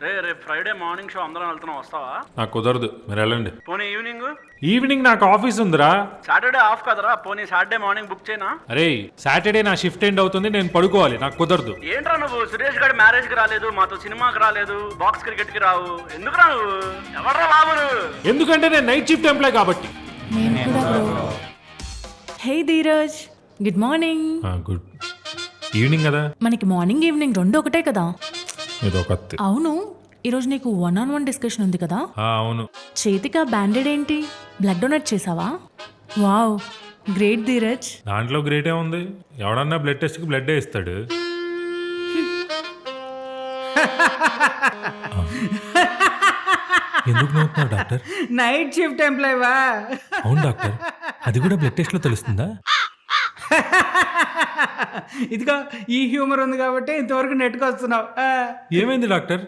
రేపు Friday morning show అందరం వెళ్తున్నాం, వస్తావా? నాకు కుదరదు, మీరు వెళ్ళండి. పోనీ ఈవినింగ్ నాకు ఆఫీస్ ఉందిరా. సాటర్డే ఆఫ్ కదరా, పోనీ సాటర్డే మార్నింగ్ బుక్ చేయనా? అరే సాటర్డే నా షిఫ్ట్ ఎండ్ అవుతుంది, నేను పడుకోవాలి, నాకు కుదరదు. ఏంట్రా నువ్వు? సురేష్ గారి మ్యారేజ్ కి రాలేదు, మాతో సినిమాకి రాలేదు, బాక్స్ క్రికెట్ కి రావు, ఎందుకురా నువ్వు? ఎవర్రా బాబు నువ్వు? ఎందుకంటే నేను నైట్ షిఫ్ట్ ఎంప్లాయ్ కాబట్టి. Hey Dheeraj, good morning. Good evening కదా. మనకి మార్నింగ్ ఈవినింగ్ రెండు ఒకటే కదా? ఏదో కత్తి. అవును, ఈరోజు నీకు 1-on-1 డిస్కషన్ ఉంది కదా? అవును. చేతికి ఆ బ్యాండెడ్ ఏంటి? బ్లడ్ డొనేట్ చేసావా? Wow, great Dheeraj. దాంట్లో గ్రేటే ఉంది, ఎవడన్నా బ్లడ్ టెస్ట్ కి బ్లడ్ ఇస్తాడు. ఎందుకు నవ్వుతున్నావు డాక్టర్? Night shift ఎంప్లాయీవా? అవును డాక్టర్, అది కూడా బ్లడ్ టెస్ట్ లో తెలుస్తుందా? ఇదిగో ఈ హ్యూమర్ ఉంది కాబట్టి ఇంతవరకు నెట్టుకొస్తున్నావు. ఏమైంది డాక్టర్?